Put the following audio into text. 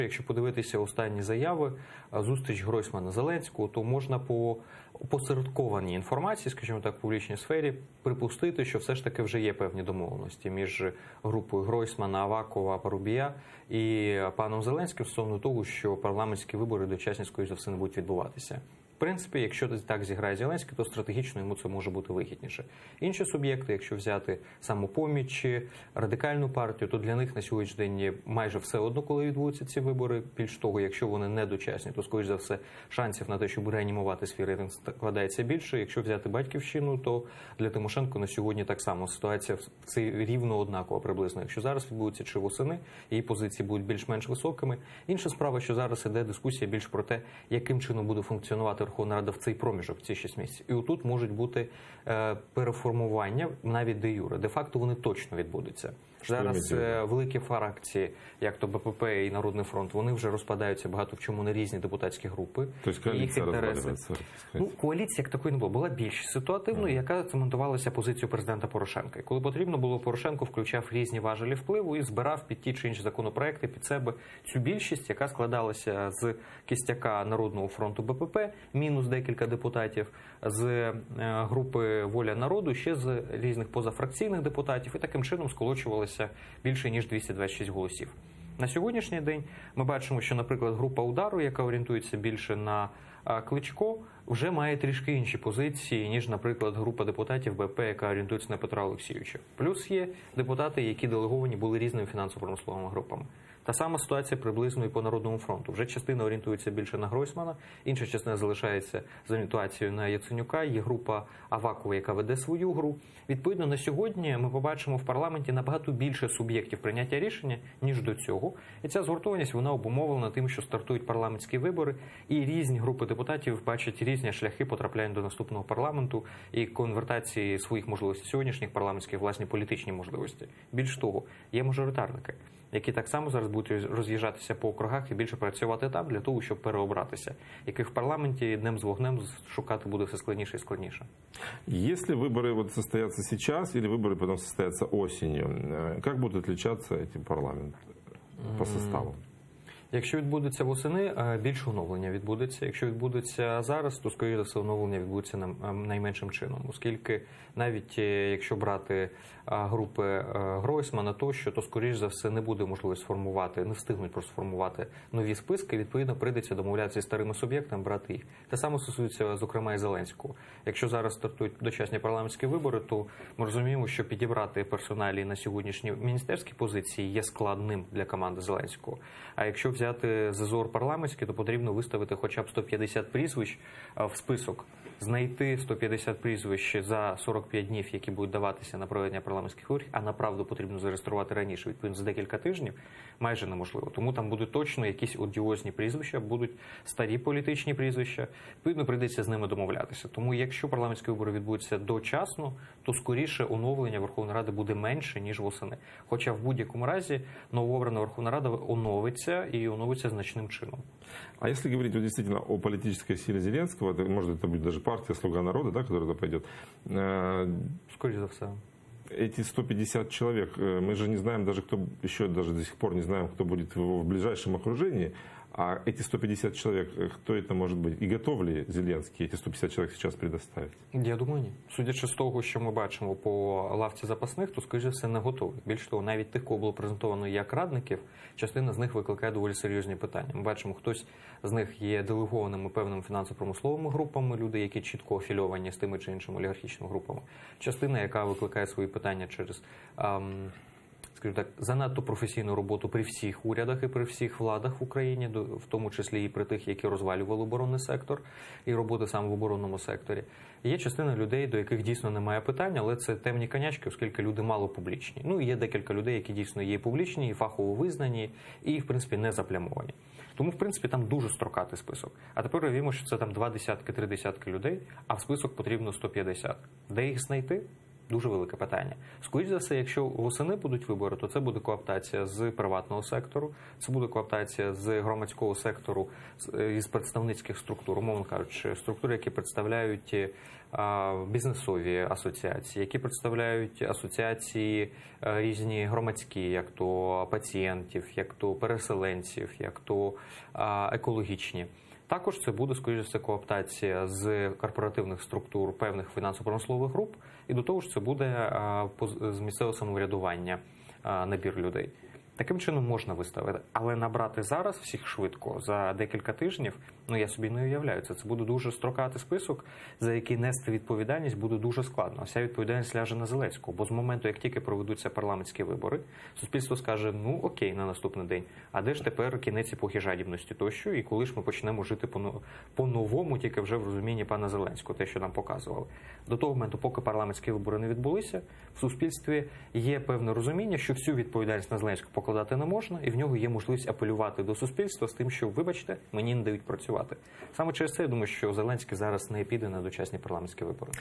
Якщо подивитися останні заяви, зустріч Гройсмана-Зеленського, то можна по опосередкованій інформації, скажімо так, в публічній сфері, припустити, що все ж таки вже є певні домовленості між групою Гройсмана, Авакова, Парубія і паном Зеленським стосовно того, що парламентські вибори дочасні, скоріш за все, не будуть відбуватися. В принципі, якщо так зіграє Зеленський, то стратегічно йому це може бути вигідніше. Інші суб'єкти, якщо взяти Самопоміч, Радикальну партію, то для них на сьогоднішній день майже все одно, коли відбудуться ці вибори. Більш того, якщо вони не дочасні, то, скоріш за все, шансів на те, щоб реанімувати свій рейтинг, складається більше. Якщо взяти Батьківщину, то для Тимошенко на сьогодні так само ситуація рівно однакова приблизно. Якщо зараз відбудеться чи восени, її позиції будуть більш-менш високими. Інша справа, що зараз іде дискусія більш про те, яким чином буде функціонувати Верховна Рада в цей проміжок, в ці 6 місяців. І отут можуть бути переформування навіть де юре. Де-факто вони точно відбудуться. Зараз великі фракції, як то БПП і Народний фронт, вони вже розпадаються багато в чому на різні депутатські групи. Тобто коаліція розвалюється? Коаліція як такої не було. Була більшість ситуативною, яка цементувалася позицію президента Порошенка. І коли потрібно було, Порошенко включав різні важелі впливу і збирав під ті чи інші законопроекти під себе цю більшість, яка складалася з кістяка Народного фронту БПП, мінус декілька депутатів, з групи «Воля народу», ще з різних позафракційних депутатів, і таким чином сколочувалося більше, ніж 226 голосів. На сьогоднішній день ми бачимо, що, наприклад, група «Удару», яка орієнтується більше на Кличко, вже має трішки інші позиції, ніж, наприклад, група депутатів БП, яка орієнтується на Петра Олексійовича. Плюс є депутати, які делеговані були різними фінансово-промисловими групами. Та сама ситуація приблизно і по Народному фронту. Вже частина орієнтується більше на Гройсмана, інша частина залишається з орієнтацією на Яценюка, є група Авакова, яка веде свою гру. Відповідно, на сьогодні ми побачимо в парламенті набагато більше суб'єктів прийняття рішення, ніж до цього. І ця згуртованість, вона обумовлена тим, що стартують парламентські вибори, і різні групи депутатів бачать різні шляхи потрапляння до наступного парламенту і конвертації своїх можливостей сьогоднішніх парламентських власні політичні можливості. Більш того, є мажоритарники, які так само зараз будуть роз'їжджатися по округах і більше працювати там для того, щоб переобратися, яких в парламенті днем з вогнем шукати буде все складніше і складніше. Если выборы состоятся сейчас или выборы потом состоятся осенью, как будут отличаться эти парламенты по составу? Якщо відбудеться восени, більше оновлення відбудеться. Якщо відбудеться зараз, то, скоріше за все, оновлення відбудеться найменшим чином. Оскільки навіть якщо брати групи Гройсмана тощо, то, скоріше за все, не буде можливість сформувати, не встигнуть просто сформувати нові списки, відповідно, прийдеться домовлятися зі старими суб'єктами, брати їх. Те саме стосується, зокрема, і Зеленського. Якщо зараз стартують дочасні парламентські вибори, то ми розуміємо, що підібрати персоналі на сьогоднішні міністерські позиції є складним для команди Зеленського. А якщо взяти зазор парламентський, то потрібно виставити хоча б 150 прізвищ в список. Знайти 150 прізвищ за 45 днів, які будуть даватися на проведення парламентських виборів, а направду потрібно зареєструвати раніше, відповідно, за декілька тижнів, майже неможливо. Тому там будуть точно якісь одіозні прізвища, будуть старі політичні прізвища, відповідно, прийдеться з ними домовлятися. Тому якщо парламентські вибори відбудуться дочасно, то скоріше оновлення Верховної Ради буде менше, ніж восени. Хоча в будь-якому разі новообрана Верховна Рада оновиться і оновиться значним чином. А если говорить вот действительно о политической силе Зеленского, то, может, это будет даже партия «Слуга народа», да, которая туда пойдет? Скорее за все. Эти 150 человек, мы же не знаем даже, кто еще даже до сих пор не знаем, кто будет в ближайшем окружении. А эти 150 человек, кто это может быть? И готов ли Зеленский эти 150 человек сейчас предоставить? Я думаю, ні. Судячи з того, що ми бачимо по лавці запасних, то, скоріше все, не готові. Більш того, навіть тих, кого було презентовано як радників, частина з них викликає доволі серйозні питання. Ми бачимо, хтось з них є делегованими певними фінансово-промисловими групами, люди, які чітко афільовані з тими чи іншими олігархічними групами. Частина, яка викликає свої питання через скажімо так, занадто професійну роботу при всіх урядах і при всіх владах в Україні, в тому числі і при тих, які розвалювали оборонний сектор і роботи саме в оборонному секторі. Є частина людей, до яких дійсно немає питань, але це темні конячки, оскільки люди мало публічні. Ну і є декілька людей, які дійсно є публічні, і фахово визнані, і, в принципі, не заплямовані. Тому, в принципі, там дуже строкатий список. А тепер уявімо, що це там 2 десятки, 3 десятки людей, а в список потрібно 150. Де їх знайти? Дуже велике питання. Скоріше за все, якщо восени будуть вибори, то це буде кооптація з приватного сектору, це буде кооптація з громадського сектору, із представницьких структур, умовно кажучи, структури, які представляють бізнесові асоціації, які представляють асоціації різні громадські, як то пацієнтів, як то переселенців, як то екологічні. Також це буде, скоріше все, кооптація з корпоративних структур певних фінансово-промислових груп, і до того ж це буде з місцевого самоврядування набір людей. Таким чином можна виставити, але набрати зараз всіх швидко за декілька тижнів, я собі не уявляю. Це буде дуже строкатий список, за який нести відповідальність буде дуже складно. Вся відповідальність ляже на Зеленського, бо з моменту, як тільки проведуться парламентські вибори, суспільство скаже, окей, на наступний день, а де ж тепер кінець епохи жадібності тощо, і коли ж ми почнемо жити по-новому, тільки вже в розумінні пана Зеленського, те, що нам показували. До того моменту, поки парламентські вибори не відбулися, в суспільстві є певне розуміння, що всю відповідальність на Зеленського покладати не можна, і в нього є можливість апелювати до суспільства з тим, що, вибачте, мені не дають працювати. Саме через це я думаю, що Зеленський зараз не піде на дочасні парламентські вибори.